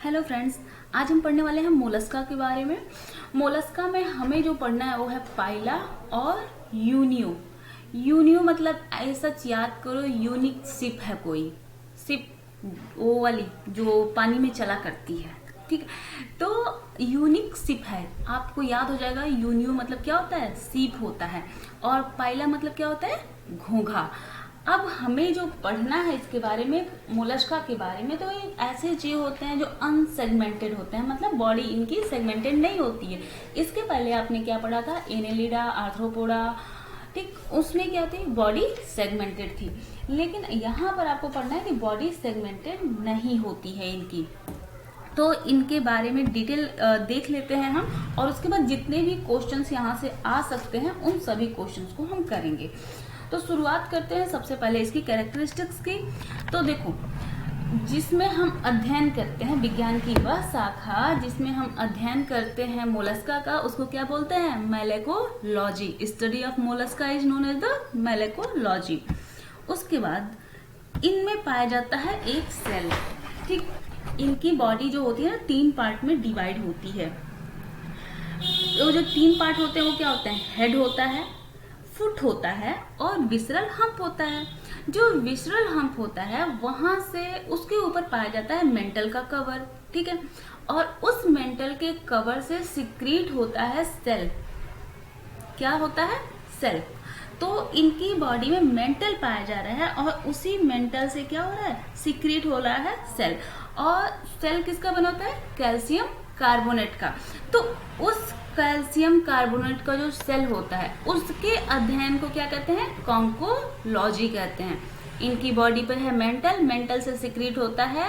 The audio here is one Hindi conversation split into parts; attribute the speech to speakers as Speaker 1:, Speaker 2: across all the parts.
Speaker 1: हेलो फ्रेंड्स, आज हम पढ़ने वाले हैं मोलस्का के बारे में। मोलस्का में हमें जो पढ़ना है वो है पाइला और यूनियो। यूनियो मतलब ऐसा याद करो, यूनिक शिप है कोई शिप, वो वाली जो पानी में चला करती है। ठीक है, तो यूनिक शिप है, आपको याद हो जाएगा। यूनियो मतलब क्या होता है, शिप होता है, और पाइला मतलब क्या होता है, घोंघा। अब हमें जो पढ़ना है इसके बारे में, मोलस्का के बारे में, तो ये ऐसे जीव होते हैं जो अनसेगमेंटेड होते हैं, मतलब बॉडी इनकी सेगमेंटेड नहीं होती है। इसके पहले आपने क्या पढ़ा था, एनेलिडा, आर्थ्रोपोडा, ठीक, उसमें क्या थी, बॉडी सेगमेंटेड थी। लेकिन यहाँ पर आपको पढ़ना है कि बॉडी सेगमेंटेड नहीं होती है इनकी। तो इनके बारे में डिटेल देख लेते हैं हम, और उसके बाद जितने भी क्वेश्चंस यहाँ से आ सकते हैं उन सभी क्वेश्चंस को हम करेंगे। तो शुरुआत करते हैं सबसे पहले इसकी कैरेक्टरिस्टिक्स की। तो देखो, जिसमें हम अध्ययन करते हैं, विज्ञान की वह शाखा जिसमें हम अध्ययन करते हैं मोलस्का का, उसको क्या बोलते हैं, malacology. Study of mollusca is known as the malacology. उसके बाद इनमें पाया जाता है एक सेल। ठीक, इनकी बॉडी जो होती है ना, 3 पार्ट में डिवाइड होती है। तो जो 3 पार्ट होते हैं वो क्या होते हैं, हेड होता है, फुट होता है और विसरल हम्प होता है। जो विसरल हम्प होता है वहां से उसके ऊपर पाया जाता है मेंटल का कवर। ठीक है, और उस मेंटल के कवर से सिक्रीट होता है सेल। क्या होता है, सेल। तो इनकी बॉडी में मेंटल पाया जा रहा है और उसी मेंटल से क्या हो रहा है, सिक्रीट हो रहा है सेल। और सेल किसका बना होता है, कैल्शियम कार्बोनेट का। तो उस कैल्शियम कार्बोनेट का जो सेल होता है उसके अध्ययन को क्या कहते हैं, कॉन्कोलॉजी कहते हैं। इनकी बॉडी पर है मेंटल, मेंटल से सिक्रीट होता है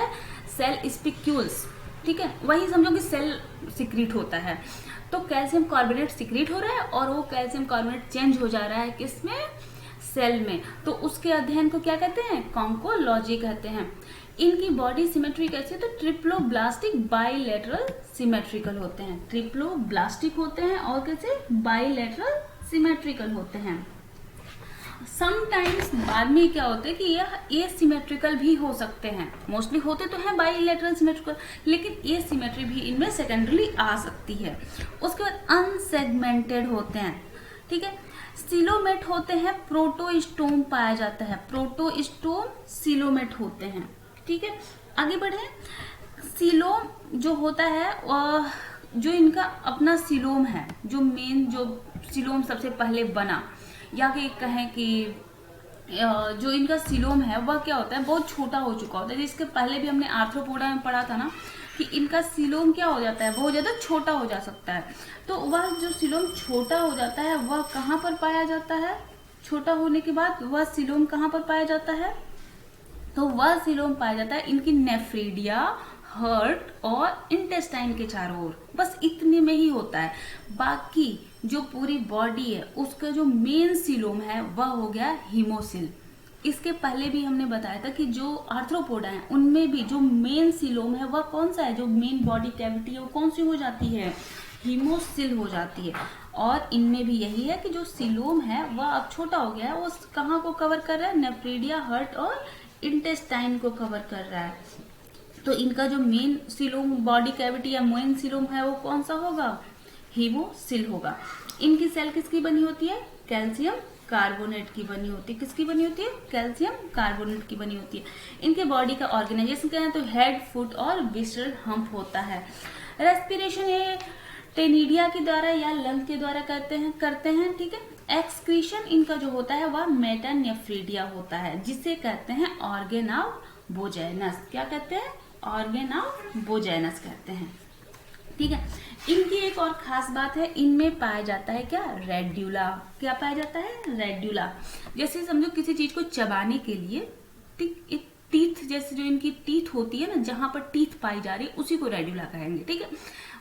Speaker 1: सेल स्पिक्यूल्स। ठीक है, वही समझो कि सेल सिक्रीट होता है। तो कैल्शियम कार्बोनेट सिक्रीट हो रहा है और वो कैल्शियम कार्बोनेट चेंज हो जा रहा है किसमें, सेल में। तो उसके अध्ययन को क्या कहते हैं, कॉन्कोलॉजी कहते हैं। इनकी बॉडी सिमेट्री कैसी है, तो ट्रिप्लोब्लास्टिक बाइलेटरल सिमेट्रिकल होते हैं। ट्रिप्लोब्लास्टिक होते हैं और कैसे, बाइलेटरल सिमेट्रिकल होते हैं। समटाइम्स बाद में क्या होता है कि यह एसिमेट्रिकल भी हो सकते हैं। मोस्टली होते तो हैं बाइलेटरल सिमेट्रिकल, लेकिन एसिमेट्री भी इनमें सेकेंडरी आ सकती है। उसके बाद अनसेगमेंटेड होते हैं। ठीक है, सिलोमेट होते हैं, प्रोटोस्टोम पाया जाता है, प्रोटोस्टोम सिलोमेट होते हैं। ठीक है, आगे बढ़े। सिलोम जो होता है, जो इनका अपना सिलोम है, जो मेन जो सिलोम सबसे पहले बना, या कि कहें कि जो इनका सिलोम है वह क्या होता है, बहुत छोटा हो चुका होता है। जिसके पहले भी हमने आर्थ्रोपोडा में पढ़ा था ना कि इनका सिलोम क्या हो जाता है, बहुत ज्यादा छोटा हो जा सकता है। तो वह जो सिलोम छोटा हो जाता है वह कहाँ पर पाया जाता है, छोटा होने के बाद वह सिलोम कहाँ पर पाया जाता है, तो वह सिलोम पाया जाता है इनकी नेफ्रीडिया, हार्ट और इंटेस्टाइन के चारों ओर। बस इतने में ही होता है। बाकी जो पूरी बॉडी है उसका जो मेन सिलोम है वह हो गया हीमोसिल। इसके पहले भी हमने बताया था कि जो आर्थ्रोपोडा है उनमें भी जो मेन सिलोम है वह कौन सा है, जो मेन बॉडी कैविटी है वो कौन सी हो जाती है, हीमोसिल हो जाती है। और इनमें भी यही है कि जो सिलोम है वह अब छोटा हो गया है, वो कहाँ को कवर कर रहा है, नेफ्रीडिया, हार्ट और इंटेस्टाइन को कवर कर रहा है। तो इनका जो मेन सिलोम बॉडी कैविटी या मेन सिलोम है वो कौन सा होगा, हीमोसिल होगा। इनकी सेल किसकी बनी होती है, कैल्शियम कार्बोनेट की बनी होती है। किसकी बनी होती है, कैल्शियम कार्बोनेट की बनी होती है। इनके बॉडी का ऑर्गेनाइजेशन क्या है, तो हेड, फुट और विसरल हम्प होता है। रेस्पिरेशन ये टेनिडिया के द्वारा या लंग के द्वारा करते हैं। ठीक है, एक्सक्रीशन इनका जो होता है वह मेटानेफ्रीडिया होता है, जिसे कहते हैं ऑर्गेन ऑफ बोजेनस। क्या कहते हैं, ऑर्गेन ऑफ बोजेनस कहते हैं। ठीक है, इनकी एक और खास बात है, इनमें पाया जाता है क्या, रेड्यूला। क्या पाया जाता है, रेड्यूला। जैसे समझो किसी चीज को चबाने के लिए, ठीक, एक टीथ, जैसे जो इनकी टीथ होती है ना, जहां पर टीथ पाई जा रही है उसी को रेड्यूला कहेंगे। ठीक है,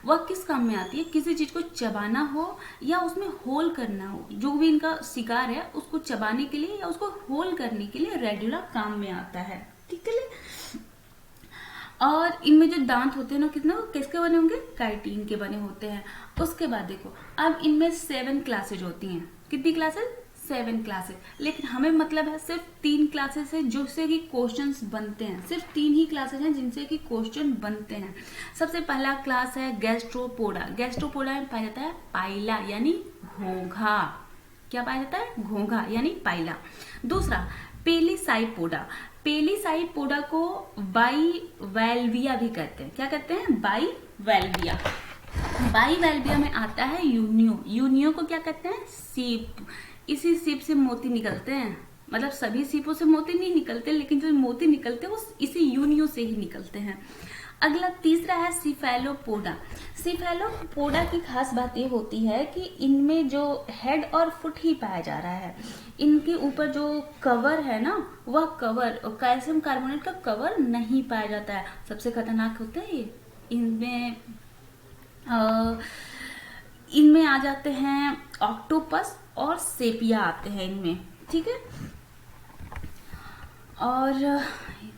Speaker 1: वह किस काम में आती है, किसी चीज को चबाना हो या उसमें होल करना हो, जो भी इनका शिकार है उसको चबाने के लिए या उसको होल करने के लिए रेड्यूला काम में आता है। ठीक है, और इनमें जो दांत होते हैं ना, कितना किसके बने होंगे, काइटिन के बने होते हैं। उसके बाद देखो, अब इनमें 7 क्लासेज होती हैं। कितनी क्लासेज, 7 क्लासेस, लेकिन हमें मतलब है सिर्फ 3 क्लासेस है जिससे कि क्वेश्चंस बनते हैं। सिर्फ 3 ही क्लासेस हैं जिनसे कि क्वेश्चन बनते हैं। सबसे पहला क्लास है गैस्ट्रोपोडा। गैस्ट्रोपोडा में पाया जाता है पाइला यानी घोंघा। क्या पाया जाता है? घोंघा यानी पाइला। दूसरा पेलिसाइपोडा। पेलिसाइपोडा को बाइवेल्विया भी कहते हैं। क्या कहते हैं? बाइवेल्विया। बाइवेल्विया में आता है यूनियो। यूनियो को क्या कहते हैं? सीप। इसी सीप से मोती निकलते हैं, मतलब सभी सीपों से मोती नहीं निकलते, लेकिन जो मोती निकलते हैं वो इसी यूनियो से ही निकलते हैं। अगला तीसरा है सिफेलोपोडा। सिफेलोपोडा की खास बात ये होती है कि इनमें जो हेड और फुट ही पाया जा रहा है। इनके ऊपर जो कवर है ना, वह कवर कैल्शियम कार्बोनेट का कवर नहीं पाया जाता है। सबसे खतरनाक होता है ये। इनमें आ जाते हैं ऑक्टोपस और सेपिया आते हैं इनमें, ठीक है। और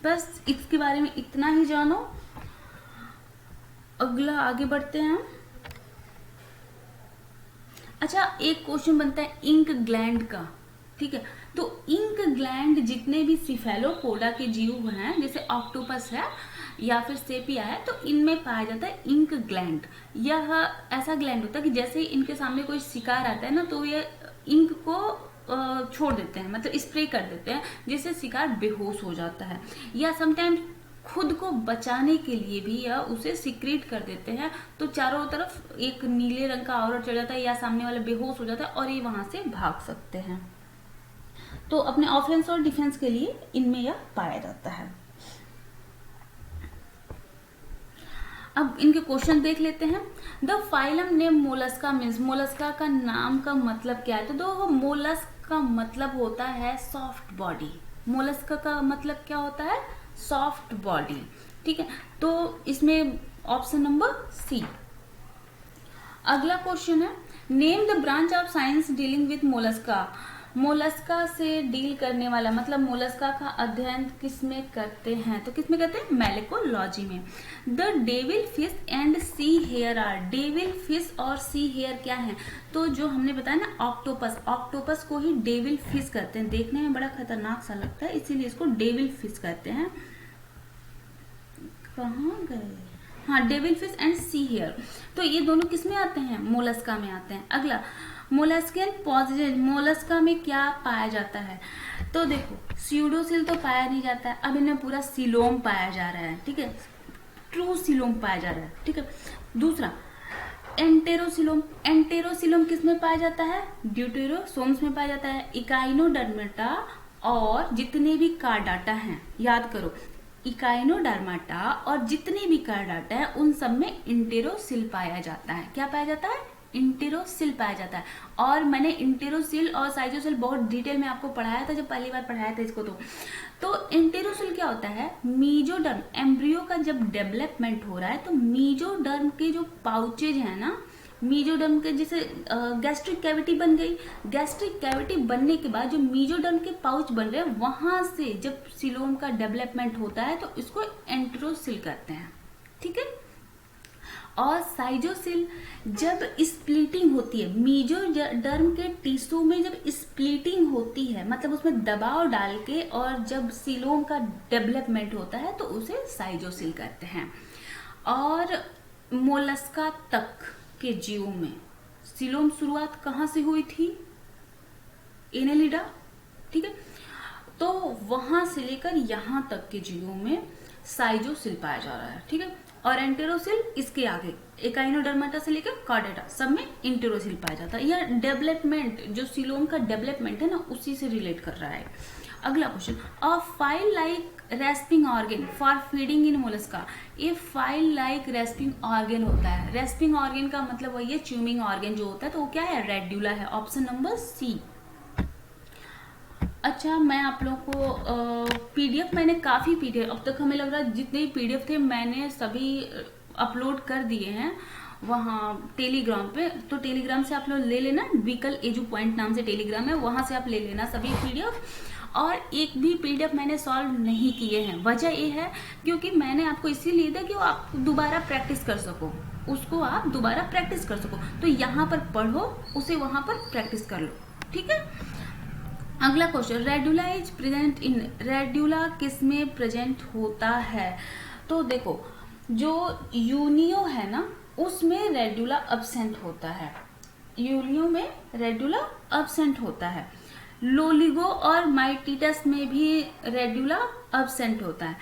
Speaker 1: बस इसके बारे में इतना ही जानो। अगला आगे बढ़ते हैं हम। अच्छा, एक क्वेश्चन बनता है इंक ग्लैंड का, ठीक है। तो इंक ग्लैंड जितने भी सिफेलोपोडा के जीव हैं, जैसे ऑक्टोपस है या फिर सेपिया है, तो इनमें पाया जाता है इंक ग्लैंड। यह ऐसा ग्लैंड होता है कि जैसे इनके सामने कोई शिकार आता है ना, तो ये इंक को छोड़ देते हैं, मतलब स्प्रे कर देते हैं, जिससे शिकार बेहोश हो जाता है। या समटाइम्स खुद को बचाने के लिए भी या उसे सिक्रेट कर देते हैं, तो चारों तरफ एक नीले रंग का आवरण चढ़ जाता है या सामने वाला बेहोश हो जाता है और ये वहां से भाग सकते हैं। तो अपने ऑफेंस और डिफेंस के लिए इनमें यह पाया जाता है। अब इनके क्वेश्चन देख लेते हैं। The phylum name Mollusca means, Mollusca का नाम का मतलब क्या है? तो दो मोलस्क का मतलब होता है सॉफ्ट बॉडी। मोलस्का का मतलब क्या होता है? सॉफ्ट बॉडी, ठीक है। तो इसमें ऑप्शन नंबर सी। अगला क्वेश्चन है name the branch of science dealing with Mollusca. Mollusca से डील करने वाला, मतलब मोलस्का का अध्ययन किसमें करते हैं? तो किसमें करते हैं? मैलेकोलॉजी में। The devil fish and sea hare are. Devil fish और सी हेयर क्या है? तो जो हमने बताया ना ऑक्टोपस, ऑक्टोपस को ही डेविल फिश कहते हैं। देखने में बड़ा खतरनाक सा लगता है, इसीलिए इसको डेविल फिश कहते हैं। कहाँ गए? हाँ, devil fish and sea hare. तो ये दोनों किसमें आते हैं? मोलस्का में आते हैं। अगला मोलस्कियन पॉजिटिव। मोलस्का में क्या पाया जाता है? तो देखो, स्यूडोसिल तो पाया नहीं जाता है, अब इनमें पूरा सिलोम पाया जा रहा है, ठीक है। ट्रू सिलोम पाया जा रहा है, ठीक है। दूसरा एंटेरोसिलोम। एंटेरोसिलोम किसमें पाया जाता है? ड्यूटेरोसोम्स में पाया जाता है। इकाइनोडर्मेटा और जितने भी कार्डाटा हैं, याद करो, इकाइनोडर्माटा और जितने भी कार्डाटा है उन सब में इंटेरोसिल पाया जाता है। क्या पाया जाता है? इंटेरोसिल पाया जाता है। और मैंने इंटेरोसिल और साइजोसिल बहुत डिटेल में आपको पढ़ाया था जब पहली बार पढ़ाया था इसको। तो इंटेरोसिल क्या होता है? मीजोडर्म, एम्ब्रियो का जब डेवलपमेंट हो रहा है तो मीजोडर्म के जो पाउचेज है ना, मीजोडर्म के जैसे गैस्ट्रिक कैविटी बन गई, गैस्ट्रिक कैविटी बनने के बाद जो मीजोडर्म के पाउच बन रहे हैं, वहां से जब सिलोम का डेवलपमेंट होता है तो इसको एंटेरोसिल कहते हैं, ठीक है। और साइजोसिल जब स्प्लिटिंग होती है, मीजोडर्म के टिश्यू में जब स्प्लिटिंग होती है, मतलब उसमें दबाव डाल के, और जब सिलोम का डेवलपमेंट होता है तो उसे साइजोसिल कहते हैं। और मोलस्का तक के जीवों में सिलोम शुरुआत कहाँ से हुई थी? एनेलिडा, ठीक है। तो वहां से लेकर यहां तक के जीवों में साइजोसिल पाया जा रहा है, ठीक है। और एंटेरोसिल इसके आगे, एकाइनोडर्माटा से लेकर कार्डेटा सब में इंटेरोसिल पाया जाता है। यह डेवलपमेंट, जो सिलोम का डेवलपमेंट है ना, उसी से रिलेट कर रहा है। अगला question, a file like respiring organ for feeding in Mollusca. ये फाइल लाइक रेस्पिंग ऑर्गन होता है। रेस्पिंग ऑर्गन का मतलब वही है च्यूमिंग ऑर्गन जो होता है, तो वो क्या है? रेड्यूला है। Option number C. अच्छा, मैं आप लोगों को पीडीएफ, मैंने काफ़ी पीडीएफ, अब तक हमें लग रहा है जितने पीडीएफ थे मैंने सभी अपलोड कर दिए हैं वहाँ टेलीग्राम पे। तो टेलीग्राम से आप लोग ले लेना, विकल एजू पॉइंट नाम से टेलीग्राम है, वहाँ से आप ले लेना सभी पीडीएफ। और एक भी पीडीएफ मैंने सॉल्व नहीं किए हैं। वजह ये है क्योंकि मैंने आपको इसीलिए दिया कि वो आप दोबारा प्रैक्टिस कर सको, उसको आप दोबारा प्रैक्टिस कर सको। तो यहाँ पर पढ़ो, उसे वहाँ पर प्रैक्टिस कर लो, ठीक है। अगला question, radula is present in, radula किस में प्रेजेंट होता है? तो देखो, जो यूनियो है ना उसमें रेडुला अब्सेंट होता है, यूनियो में रेडुला अब्सेंट होता है। लोलिगो और माइटिटस में भी रेडुला अब्सेंट होता है।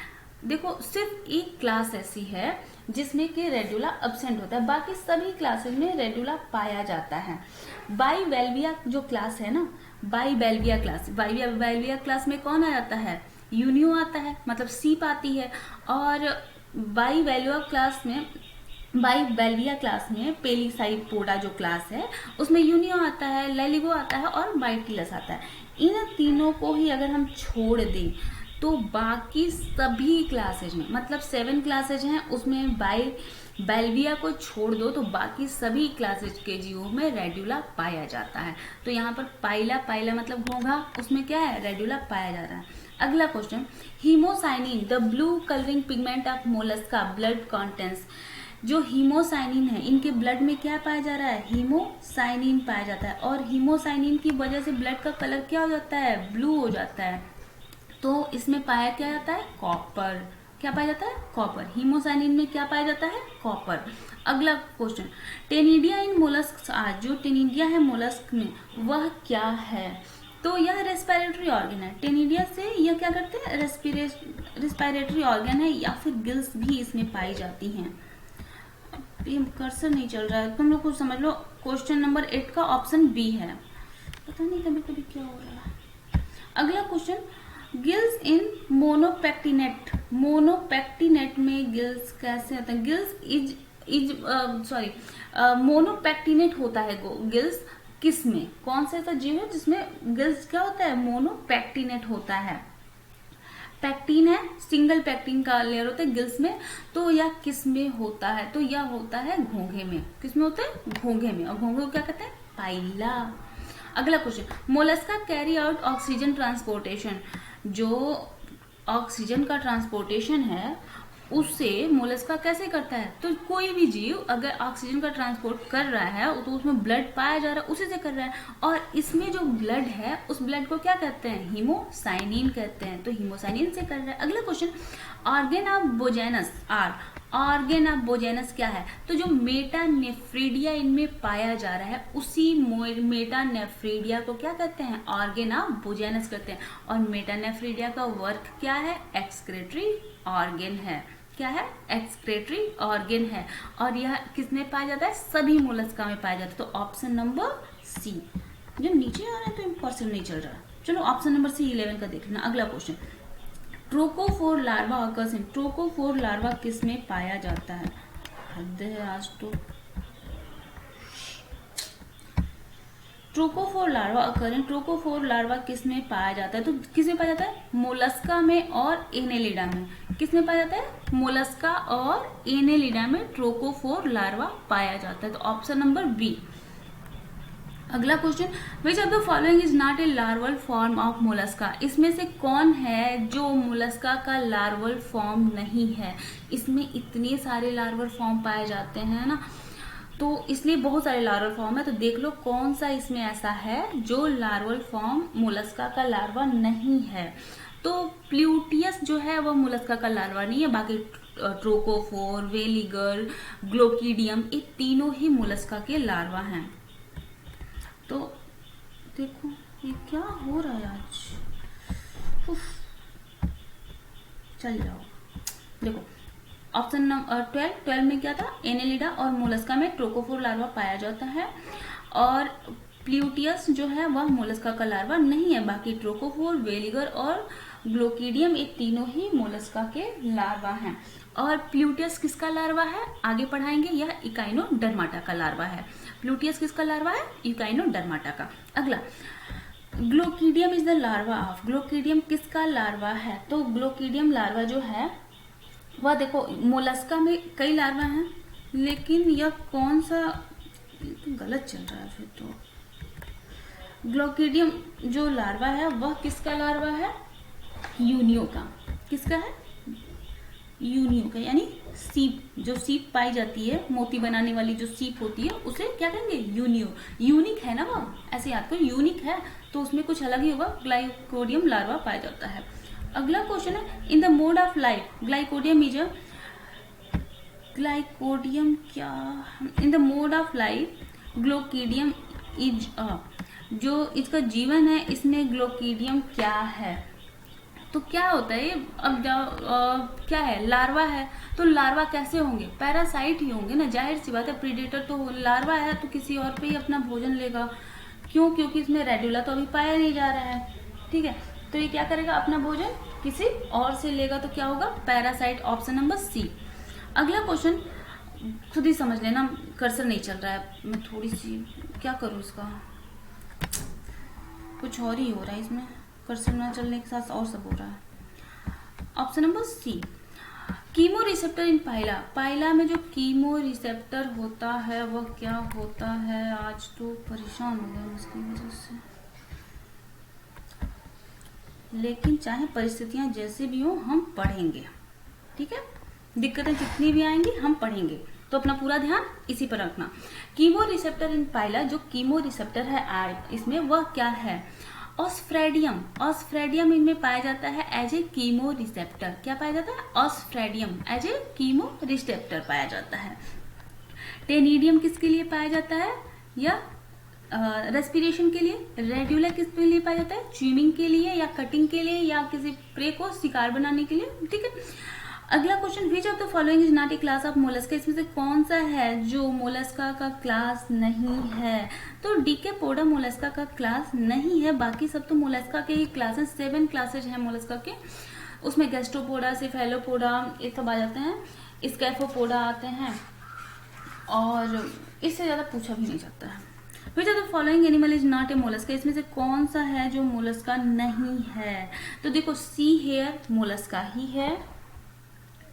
Speaker 1: देखो, सिर्फ एक क्लास ऐसी है जिसमें कि रेडुला अब्सेंट होता है, बाकी सभी क्लासेस में रेडुला पाया जाता है। बाइवेल्विया जो क्लास है ना, बाइवेल्विया क्लास, बाइवेल्विया क्लास में कौन आ जाता है? यूनियो आता है, मतलब सीप आती है। और बाइवेल्विया क्लास में पेलिसाइपोडा जो क्लास है उसमें यूनियो आता है, लेलिगो आता है और माइटिलस आता है। इन तीनों को ही अगर हम छोड़ दें तो बाकी सभी क्लासेज में, मतलब 7 क्लासेज हैं उसमें बाइवेल्विया को छोड़ दो तो बाकी सभी क्लासेज के जीवों में रेडुला पाया जाता है। तो यहाँ पर पाइला मतलब घोंघा, उसमें क्या है? रेडुला पाया जा रहा है। अगला question, haemocyanin the blue colouring pigment of Mollusca blood contents, जो हीमोसाइनिन है इनके ब्लड में क्या पाया जा रहा है? हीमोसाइनिन पाया जाता है। और हीमोसाइनिन की वजह से ब्लड का कलर क्या हो जाता है? ब्लू हो जाता है। तो इसमें पाया क्या जाता है? कॉपर। क्या पाया जाता है? कॉपर। हीमोसाइनिन में क्या पाया जाता है? कॉपर। अगला क्वेश्चन, टेनिडिया इन मोलस्क, आज जो टेनिडिया है मोलस्क में वह क्या है? तो यह रेस्पिरेटरी ऑर्गन है। टेनिडिया से यह क्या करते हैं? रेस्पिरेटरी ऑर्गन है, या फिर गिल्स भी इसमें पाई जाती हैं। ये कर्सर नहीं चल रहा है, तुम लोग कुछ समझ लो। क्वेश्चन नंबर 8 का ऑप्शन बी है, पता नहीं कभी कभी क्या हो रहा है। अगला क्वेश्चन, गिल्स इन मोनोपेक्टिनेट, मोनोपेक्टिनेट में गिल्स कैसे होते हैं? गिल्स मोनोपेक्टिनेट होता है गिल्स किस में? कौन सा ऐसा जीव है जिसमें गिल्स क्या होता है? मोनोपेक्टिनेट होता है। पैक्टिन है, सिंगल पैक्टिन का लेयर होता है गिल्स में। तो यह किस में होता है? तो यह होता है घोंघे में। किस में होता है? घोंघे में। और घोंघे को क्या कहते हैं? पाइला। अगला question, Mollusca carry out oxygen transportation, जो ऑक्सीजन का ट्रांसपोर्टेशन है उससे मोलस्का कैसे करता है? तो कोई भी जीव अगर ऑक्सीजन का ट्रांसपोर्ट कर रहा है तो उसमें ब्लड पाया जा रहा है, उसी से कर रहा है। और इसमें जो ब्लड है उस ब्लड को क्या कहते हैं? हीमोसाइनिन कहते हैं। तो हीमोसाइनिन से कर रहा है। अगला question, organ of Bojanus are, organ of Bojanus क्या है? तो जो मेटानेफ्रीडिया इनमें पाया जा रहा है उसी मेटानेफ्रीडिया को क्या कहते हैं? ऑर्गन ऑफ बोजेनस कहते हैं। और मेटानेफ्रीडिया का वर्क क्या है? एक्सक्रेटरी ऑर्गन है। क्या है? एक्सक्रेटरी ऑर्गन है। और यह किसमें पाया जाता है? सभी मोलस्का में पाया जाता है। तो ऑप्शन नंबर सी। जो नीचे आ रहा है तो इम्पॉसिबल नहीं चल रहा। चलो ऑप्शन नंबर सी 11 का देख लेना। अगला question, trochophore larva occurs in, trochophore larva किस में पाया जाता है? हद है आज तो। Trochophore larva occurring, trochophore larva किस में पाया जाता है? तो किस में पाया जाता है? मोलस्का में और एनेलिडा में। किस में पाया जाता है? मोलस्का और एनेलिडा में ट्रोकोफोर लार्वा पाया जाता है। तो ऑप्शन नंबर बी। अगला question, which of the following is not a larval form of Mollusca, इसमें से कौन है जो मोलस्का का लार्वल फॉर्म नहीं है? इसमें इतने सारे लार्वल फॉर्म पाए जाते हैं ना, तो इसलिए बहुत सारे लार्वल फॉर्म है। तो देख लो कौन सा इसमें ऐसा है जो लार्वल फॉर्म मोलस्का का लार्वा नहीं है। तो प्लूटियस जो है वह मोलस्का का लार्वा नहीं है, बाकी ट्रोकोफोर, वेलिगर, ग्लोकीडियम ये तीनों ही मोलस्का के लार्वा हैं। तो देखो ये क्या हो रहा है आज। चल जाओ। देखो ऑप्शन नंबर 12 में क्या था? एनेलिडा और मोलस्का में ट्रोकोफोर लार्वा पाया जाता है। और प्लूटियस जो है वह मोलस्का का लार्वा नहीं है, बाकी ट्रोकोफोर, वेलिगर और ग्लोकीडियम ये तीनों ही मोलस्का के लार्वा हैं। और प्लूटियस किसका लार्वा है? आगे पढ़ाएंगे। यह इकाइनोडर्माटा का लार्वा है। प्लूटियस किसका लार्वा है? इकाइनोडर्माटा का। अगला, ग्लोकीडियम इज द लार्वा ऑफ, ग्लोकीडियम किसका लार्वा है? तो ग्लोकीडियम लार्वा जो है वह देखो मोलस्का में कई लार्वा हैं, लेकिन यह कौन सा, तो गलत चल रहा है फिर तो। ग्लोकीडियम जो लार्वा है वह किसका लार्वा है? यूनियो का। किसका है? यूनियो का, यानी सीप, जो सीप पाई जाती है, मोती बनाने वाली जो सीप होती है, उसे क्या कहेंगे? यूनिक है ना वो, ऐसे याद करो, यूनिक है तो उसमें कुछ अलग ही होगा, ग्लाइकोडियम लार्वा पाया जाता है। अगला क्वेश्चन है, in the mode of life glochidium is glochidium क्या, in the mode of life glochidium is जो इसका जीवन है इसमें ग्लोकीडियम क्या है? तो क्या होता है, अब क्या है, लार्वा है, तो लार्वा कैसे होंगे? पैरासाइट ही होंगे ना, जाहिर सी बात है, प्रीडेटर तो लार्वा है तो किसी और पे ही अपना भोजन लेगा। क्यों? क्योंकि इसमें रेडुला तो अभी पाया नहीं जा रहा है, ठीक है, तो ये क्या करेगा? अपना भोजन किसी और से लेगा, तो क्या होगा? Parasite, option number C. अगला क्वेश्चन खुद ही समझ लेना, कर्सर नहीं चल रहा है, मैं थोड़ी सी क्या करूँ, इसका कुछ और ही हो रहा है, इसमें कर्सर ना चलने के साथ और सब हो रहा है। Option number C, chemo receptor in Pila, Pila में जो कीमो रिसेप्टर होता है वह क्या होता है? आज तो परेशान हो गए उसकी वजह से, लेकिन चाहे परिस्थितियां जैसे भी हो हम पढ़ेंगे, ठीक है, दिक्कतें जितनी भी आएंगी हम पढ़ेंगे, तो अपना पूरा ध्यान इसी पर रखना। कीमो रिसेप्टर इन पाइला, जो कीमो रिसेप्टर है इसमें, वह क्या है? ऑस्फ्रेडियम, ऑस्फ्रेडियम इनमें पाया जाता है एज ए कीमो रिसेप्टर। क्या पाया जाता है? ऑस्फ्रेडियम एज ए कीमो रिसेप्टर पाया जाता है। टेनिडियम किसके लिए पाया जाता है? या रेस्पिरेशन के लिए। रेडुला किसके लिए पाया जाता है? च्यूइंग के लिए या कटिंग के लिए या किसी प्रे को शिकार बनाने के लिए, ठीक है। अगला question, which of the following is not a class of Mollusca, इसमें से कौन सा है जो मोलस्का का क्लास नहीं है? तो डीकेपोडा मोलस्का का क्लास नहीं है, बाकी सब तो मोलस्का के ही क्लास हैं, 7 क्लासेज हैं मोलस्का के, उसमें गैस्ट्रोपोडा, सेफेलोपोडा ये सब आ जाते हैं, स्कैफोपोडा आते हैं, और इससे ज्यादा पूछा भी नहीं जाता है। विच of the following animal is not a Mollusca, इसमें से कौन सा है जो मोलस्का नहीं है? तो देखो, सी हेयर मोलस्का ही है,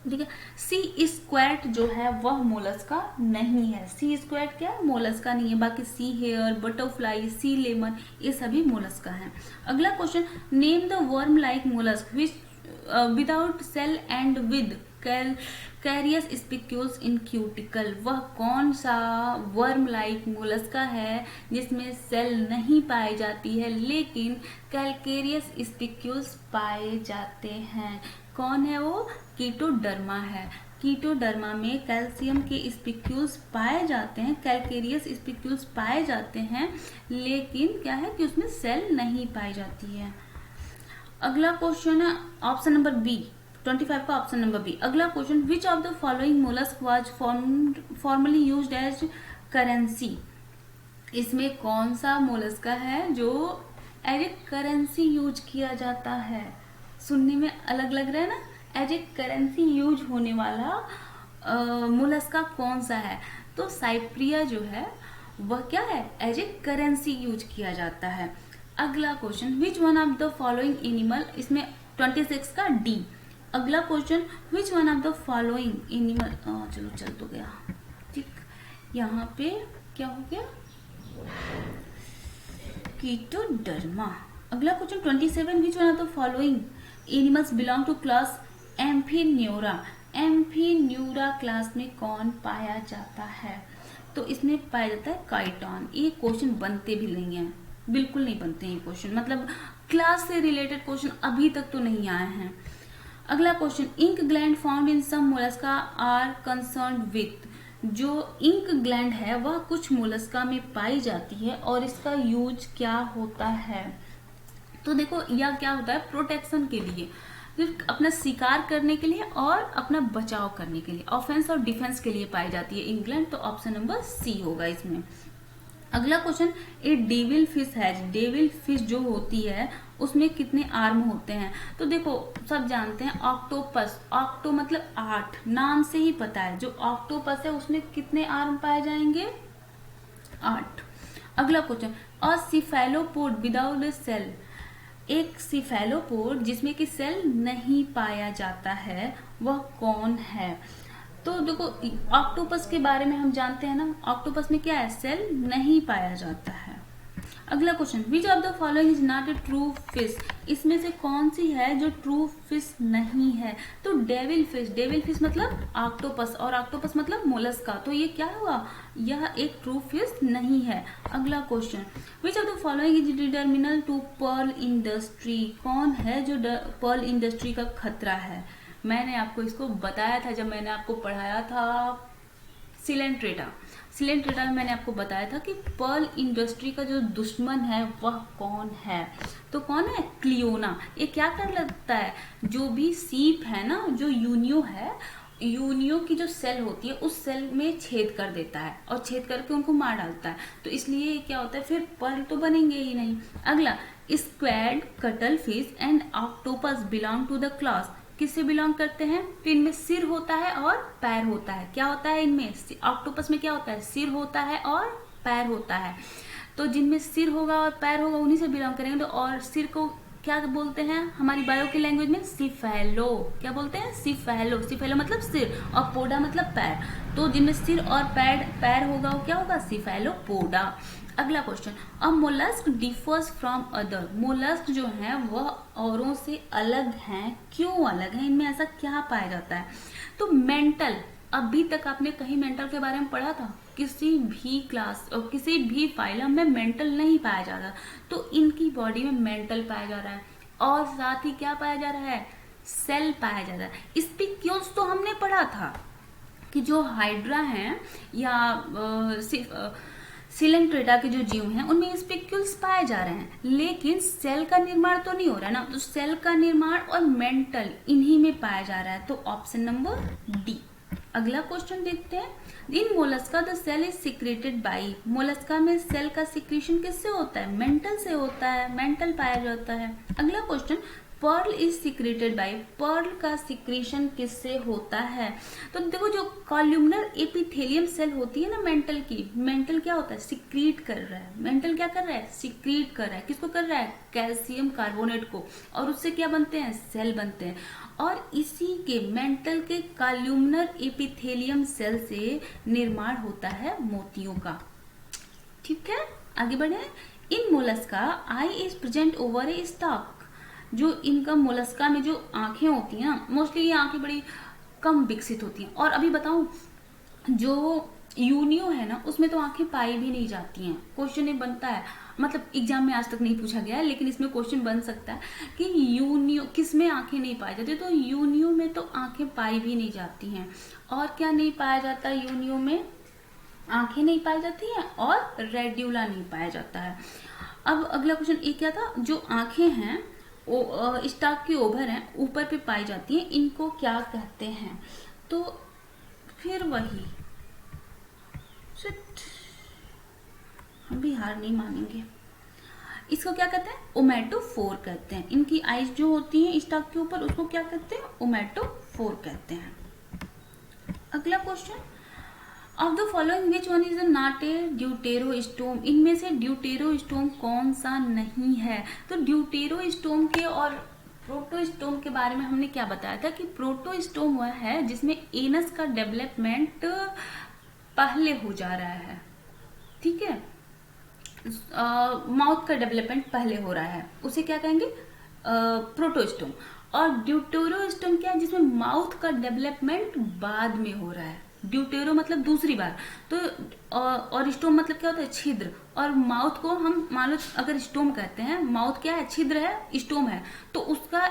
Speaker 1: ठीक है। सी स्क्वैट जो है वह मोलस्का नहीं है, सी स्क्वैट क्या है? मोलस्का नहीं है। बाकी sea hare, butterfly, sea lemon ये सभी मोलस्का हैं। अगला question, name the worm like mollusc which without shell and with calcareous spicules in cuticle, वह कौन सा वर्म लाइक मोलस्का है जिसमें सेल नहीं पाई जाती है लेकिन कैलकेरियस स्पिक्यूल्स पाए जाते हैं? कौन है वो? कीटोडर्मा है। कीटोडर्मा में कैल्शियम के स्पिक्यूल्स पाए जाते हैं, कैलकेरियस स्पिक्यूल्स पाए जाते हैं, लेकिन क्या है कि उसमें सेल नहीं पाई जाती है। अगला क्वेश्चन है ऑप्शन नंबर बी, 25 का ऑप्शन नंबर बी। अगला question, which of the following mollusc was formerly used as currency, इसमें कौन सा मोलस्का है जो एज ए करेंसी यूज किया जाता है? सुनने में अलग लग रहा है ना, एज ए करेंसी यूज होने वाला मोलस्का कौन सा है? तो साइप्रिया जो है वह क्या है? एज ए करेंसी यूज किया जाता है। अगला question, which one of the following animal, इसमें 26 का डी। अगला question, which one of the following animal, चलो चल तो गया, ठीक, यहाँ पे क्या हो गया? कीटोडर्मा। अगला question 27, which one of the following animals belong to class Amphineura, Amphineura class में कौन पाया जाता है? तो इसमें पाया जाता है काइटॉन। ये क्वेश्चन बनते भी नहीं है, बिल्कुल नहीं बनते हैं क्वेश्चन, मतलब क्लास से रिलेटेड क्वेश्चन अभी तक तो नहीं आए हैं। अगला question, ink gland found in some mollusca are concern with, जो इंक ग्लैंड है वह कुछ मोलस्का में पाई जाती है और इसका यूज क्या होता है? तो देखो, यह क्या होता है? प्रोटेक्शन के लिए, सिर्फ अपना शिकार करने के लिए और अपना बचाव करने के लिए, ऑफेंस और डिफेंस के लिए पाई जाती है इंग्लैंड, तो ऑप्शन नंबर सी होगा इसमें। अगला question, A devil fish has, devil fish जो होती है उसमें कितने आर्म होते हैं? तो देखो, सब जानते हैं ऑक्टोपस, ऑक्टो मतलब 8, नाम से ही पता है, जो ऑक्टोपस है उसमें कितने आर्म पाए जाएंगे? 8। अगला question, a cephalopod without a shell, एक सिफेलोपोड जिसमें कि सेल नहीं पाया जाता है वह कौन है? तो देखो, ऑक्टोपस के बारे में हम जानते हैं ना, ऑक्टोपस में क्या है? सेल नहीं पाया जाता है। अगला question, which of the following is not a true fish, इसमें से कौन सी है जो ट्रू फिश नहीं है? तो डेविल फिश मतलब ऑक्टोपस, और ऑक्टोपस मतलब मोलस्का, तो ये क्या हुआ, यह एक ट्रू फिश नहीं है। अगला question, which of the following is detrimental to pearl industry, कौन है जो पर्ल इंडस्ट्री का खतरा है? मैंने आपको इसको बताया था जब मैंने आपको पढ़ाया था सिलेंट्रेटा में मैंने आपको बताया था कि पर्ल इंडस्ट्री का जो दुश्मन है वह कौन है? तो कौन है? क्लियोना। ये क्या कर लगता है, जो भी सीप है ना, जो यूनियो है, यूनियो की जो सेल होती है उस सेल में छेद कर देता है और छेद करके उनको मार डालता है, तो इसलिए क्या होता है, फिर पर्ल तो बनेंगे ही नहीं। अगला, squid, cuttlefish and octopus belong to the class, किससे बिलोंग करते हैं? तो इनमें सिर होता है और पैर होता है। क्या होता है इनमें? ऑक्टोपस में क्या होता है? सिर होता है और पैर होता है। तो जिनमें सिर होगा और पैर होगा उन्हीं से बिलोंग करेंगे। तो और सिर को क्या बोलते हैं हमारी बायो की लैंग्वेज में? सिफेलो। क्या बोलते हैं? सिफेलो मतलब सिर और पोडा मतलब पैर। तो जिनमें सिर और पैर होगा वो क्या होगा? सिफेलोपोडा। अगला question, a mollusc differs from other, mollusc जो है वह औरों से अलग हैं। क्यों अलग हैं? इनमें ऐसा क्या पाया जाता है? तो मेंटल, अभी तक आपने कहीं मेंटल के बारे में पढ़ा था? किसी भी क्लास और किसी भी फाइलम में मेंटल नहीं पाया जाता, तो इनकी बॉडी में मेंटल पाया जा रहा है और साथ ही क्या पाया जा रहा है? सेल पाया जा रहा है। स्पिक्यूल्स तो हमने पढ़ा था कि जो हाइड्रा हैं या सिलेंट्रेटा के जो जीव हैं उनमें स्पिक्यूल्स पाए जा रहे हैं, लेकिन सेल का निर्माण तो नहीं हो रहा है ना, तो सेल का निर्माण और मेंटल इन्हीं में पाया जा रहा है, तो ऑप्शन नंबर डी। अगला क्वेश्चन देखते हैं, in mollusca the shell is secreted by, mollusca में सेल का सिक्रेशन किससे होता है? मेंटल से होता है, मेंटल पाया जाता है। अगला question, pearl is secreted by, pearl का सिक्रेशन किससे होता है? तो देखो जो कॉल्यूमनर एपिथेलियम सेल होती है ना मेंटल की, मेंटल क्या होता है? सिक्रीट कर रहा है, मेंटल क्या कर रहा है? सिक्रीट कर रहा है। किसको कर रहा है? कैल्शियम कार्बोनेट को, और उससे क्या बनते हैं? सेल बनते हैं। और इसी के मेंटल के कॉल्यूमनर एपिथेलियम सेल से निर्माण होता है मोतियों का। ठीक है, आगे बढ़े। In mollusca eye is present over a stalk, जो इनका मोलस्का में जो आंखें होती हैं ना, मोस्टली ये आंखें बड़ी कम विकसित होती हैं। और अभी बताऊं, जो यूनियो है ना उसमें तो आंखें पाई भी नहीं जाती हैं। क्वेश्चन ये बनता है, मतलब एग्जाम में आज तक नहीं पूछा गया है, लेकिन इसमें क्वेश्चन बन सकता है कि यूनियो किस में आंखें नहीं पाई जाती, तो यूनियो में तो आंखें पाई भी नहीं जाती हैं। और क्या नहीं पाया जाता यूनियो में? आंखें नहीं पाई जाती हैं और रेड्यूला नहीं पाया जाता है। अब अगला क्वेश्चन ये क्या था, जो आंखें हैं स्टॉक की ओवर है ऊपर पे पाई जाती है, इनको क्या कहते हैं? तो फिर वही हम भी हार नहीं मानेंगे, इसको क्या कहते हैं? ओमेटोफोर कहते हैं। इनकी आइज जो होती है स्टॉक के ऊपर उसको क्या कहते हैं? ओमेटोफोर कहते हैं। अगला question, of the following which one is not a deuterostome, इनमें से ड्यूटेरोस्टोम कौन सा नहीं है? तो ड्यूटेरोस्टोम के और प्रोटोस्टोम के बारे में हमने क्या बताया था कि प्रोटोस्टोम वह है जिसमें एनस का डेवलपमेंट पहले हो जा रहा है, ठीक है, माउथ का डेवलपमेंट पहले हो रहा है, उसे क्या कहेंगे? प्रोटोस्टोम। और ड्यूटेरोस्टोम क्या है? जिसमें माउथ का डेवलपमेंट बाद में हो रहा है। ड्यूटेरो मतलब दूसरी बार, तो और स्टोम मतलब क्या होता है? छिद्र। और माउथ को हम मान लो अगर स्टोम कहते हैं, माउथ क्या है? छिद्र है, स्टोम है, तो उसका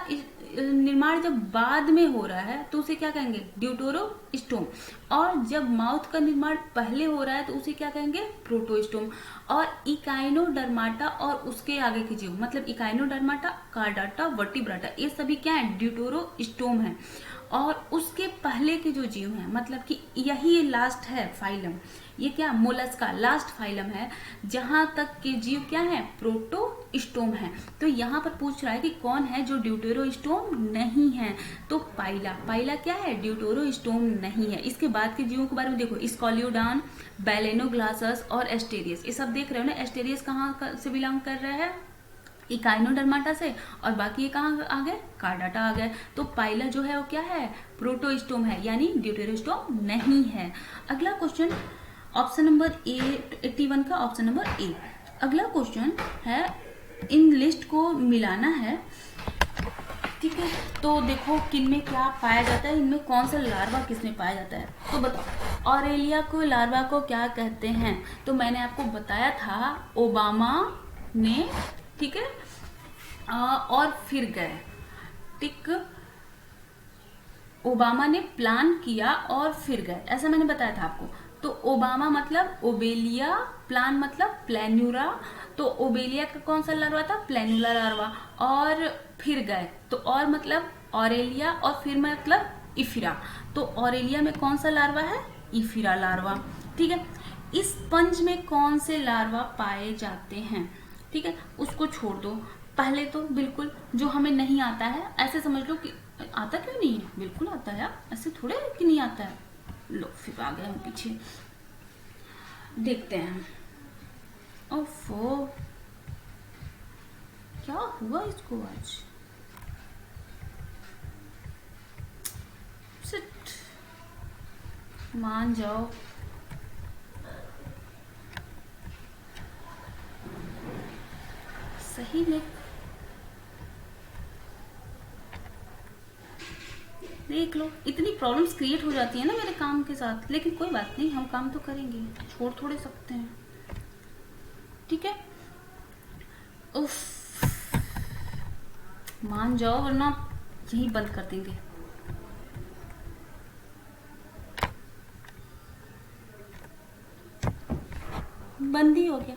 Speaker 1: निर्माण जब बाद में हो रहा है तो उसे क्या कहेंगे? ड्यूटेरोस्टोम। और जब माउथ का निर्माण पहले हो रहा है तो उसे क्या कहेंगे? प्रोटोस्टोम। और इकाइनोडर्माटा और उसके आगे के जीव मतलब इकाइनोडर्माटा, कार्डाटा, वर्टिब्राटा, ये सभी क्या है? ड्यूटेरोस्टोम है। और उसके पहले के जो जीव हैं, मतलब कि यही लास्ट है फाइलम, ये क्या? मोलस्का लास्ट फाइलम है जहां तक के जीव क्या है? प्रोटोस्टोम है। तो यहाँ पर पूछ रहा है कि कौन है जो ड्यूटेरोस्टोम नहीं है? तो पाइला क्या है? ड्यूटेरोस्टोम नहीं है। इसके बाद के जीवों के बारे में देखो, स्कॉलियोडान, बैलेनोग्लासस और एस्टेरियस, ये सब देख रहे हो ना। एस्टेरियस कहाँ से बिलोंग कर रहा है? इकाइनोडर्माटा से, और बाकी ये कहाँ आ गए? कार्डाटा आ गए। तो पाइला जो है वो क्या है? प्रोटोस्टोम है, यानी ड्यूटेरोस्टोम नहीं है। अगला क्वेश्चन ऑप्शन नंबर ए 81 का ऑप्शन नंबर ए, अगला क्वेश्चन है, इन लिस्ट को मिलाना है, ठीक है। तो देखो किन में क्या पाया जाता है, इनमें कौन सा लार्वा किस में पाया जाता है, तो बताओ ऑरेलिया को लार्वा को क्या कहते हैं। तो मैंने आपको बताया था ओबामा ने, ठीक है, और फिर गए, ठीक, ओबामा ने प्लान किया और फिर गए, ऐसा मैंने बताया था आपको। तो ओबामा मतलब ओबेलिया, प्लान मतलब प्लेन्यूरा, तो ओबेलिया का कौन सा लार्वा था, प्लेन्यूला लार्वा, और फिर गए तो और मतलब ऑरेलिया, और फिर मतलब इफिरा, तो ऑरेलिया में कौन सा लार्वा है, इफिरा लार्वा, ठीक है। इस स्पंज में कौन से लार्वा पाए जाते हैं, ठीक है, उसको छोड़ दो। पहले तो बिल्कुल जो हमें नहीं आता है, ऐसे समझ लो कि आता क्यों नहीं है, बिल्कुल आता है, ऐसे थोड़े कि नहीं आता है। लो फिर आ गए हम पीछे, देखते हैं। ओफो, क्या हुआ इसको आज, सिट, मान जाओ। सही में देख लो, इतनी प्रॉब्लम्स क्रिएट हो जाती है ना मेरे काम के साथ, लेकिन कोई बात नहीं, हम काम तो करेंगे, छोड़ थोड़े सकते हैं, ठीक है। उफ, मान जाओ वरना यही बंद कर देंगे। बंद ही हो गया।